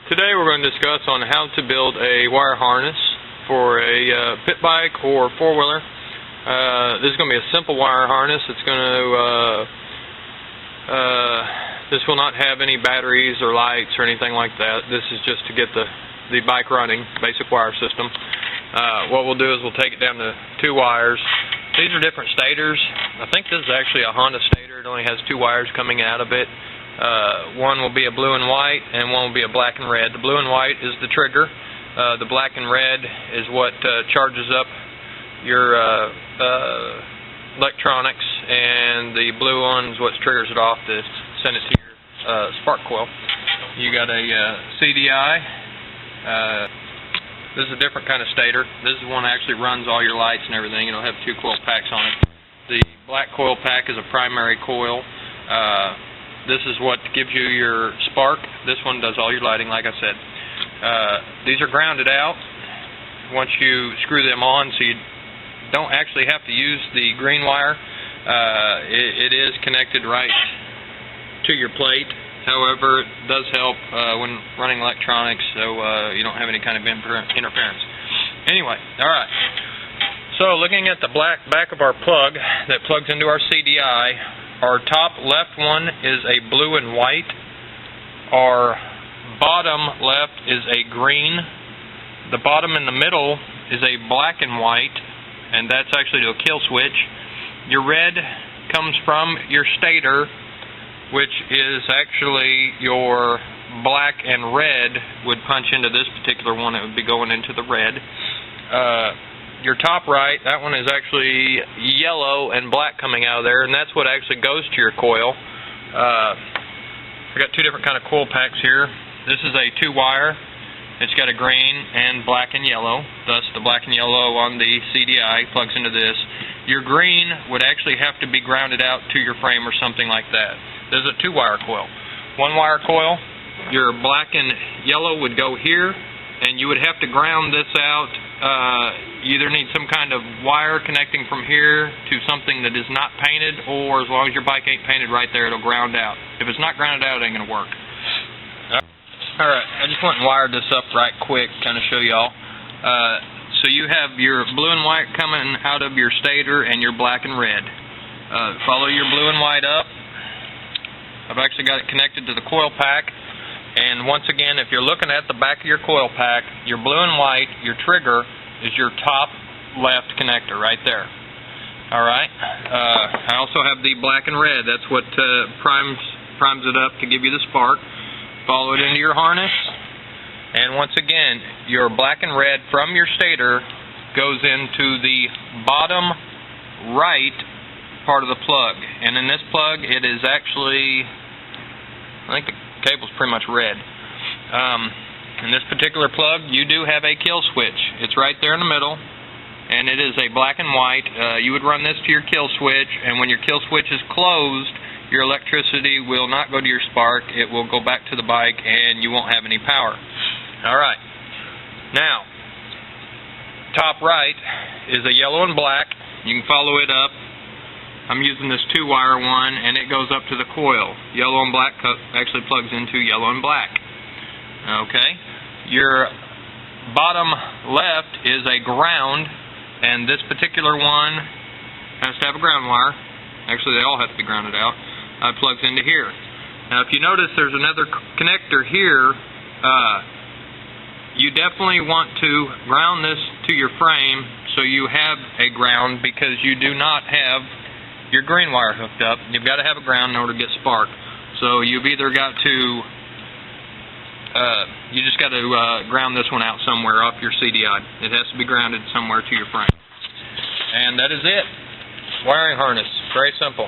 Today we're going to discuss on how to build a wire harness for a pit bike or four-wheeler. This is going to be a simple wire harness. It's going to this will not have any batteries or lights or anything like that. This is just to get the bike running, basic wire system. What we'll do is we'll take it down to 2 wires. These are different stators. I think this is actually a Honda stator. It only has 2 wires coming out of it. One will be a blue and white, and one will be a black and red. The blue and white is the trigger. The black and red is what charges up your electronics, and the blue one is what triggers it off to send it to your spark coil. You got a CDI. This is a different kind of stator. This is the one that actually runs all your lights and everything. It'll have 2 coil packs on it. The black coil pack is a primary coil. This is what gives you your spark. This one does all your lighting, like I said. These are grounded out once you screw them on, so you don't actually have to use the green wire. It is connected right to your plate. However, it does help when running electronics, so you don't have any kind of interference. Anyway, alright. So looking at the back of our plug that plugs into our CDI, our top left one is a blue and white. Our bottom left is a green. The bottom in the middle is a black and white, and that's actually a kill switch. Your red comes from your stator, which is actually your black and red would punch into this particular one. It would be going into the red. Your top right, that one is actually yellow and black coming out of there, and that's what actually goes to your coil. We've got 2 different kind of coil packs here. This is a 2-wire. It's got a green and black and yellow. Thus, the black and yellow on the CDI plugs into this. Your green would actually have to be grounded out to your frame or something like that. This is a 2-wire coil. 1-wire coil, your black and yellow would go here, and you would have to ground this out. You either need some kind of wire connecting from here to something that is not painted, or as long as your bike ain't painted right there, it'll ground out. If it's not grounded out, it ain't going to work. Alright, I just went and wired this up right quick, kind of show y'all. So you have your blue and white coming out of your stator and your black and red. Follow your blue and white up. I've actually got it connected to the coil pack. And once again, if you're looking at the back of your coil pack, your blue and white, your trigger, is your top left connector right there. Alright. I also have the black and red. That's what primes it up to give you the spark. Follow it into your harness. And once again, your black and red from your stator goes into the bottom right part of the plug. And in this plug, it is actually, I think the cable's pretty much red. In this particular plug, you do have a kill switch. It's right there in the middle, and it is a black and white. You would run this to your kill switch, and when your kill switch is closed, your electricity will not go to your spark. It will go back to the bike, and you won't have any power. Alright. Now, top right is a yellow and black. You can follow it up. I'm using this 2-wire one, and it goes up to the coil. Yellow and black actually plugs into yellow and black. Okay. Your bottom left is a ground, and this particular one has to have a ground wire. Actually, they all have to be grounded out. It plugs into here. Now, if you notice, there's another connector here. You definitely want to ground this to your frame so you have a ground, because you do not have your green wire hooked up. You've got to have a ground in order to get spark. So you've either got to, you just got to ground this one out somewhere off your CDI. It has to be grounded somewhere to your frame. And that is it. Wiring harness. Very simple.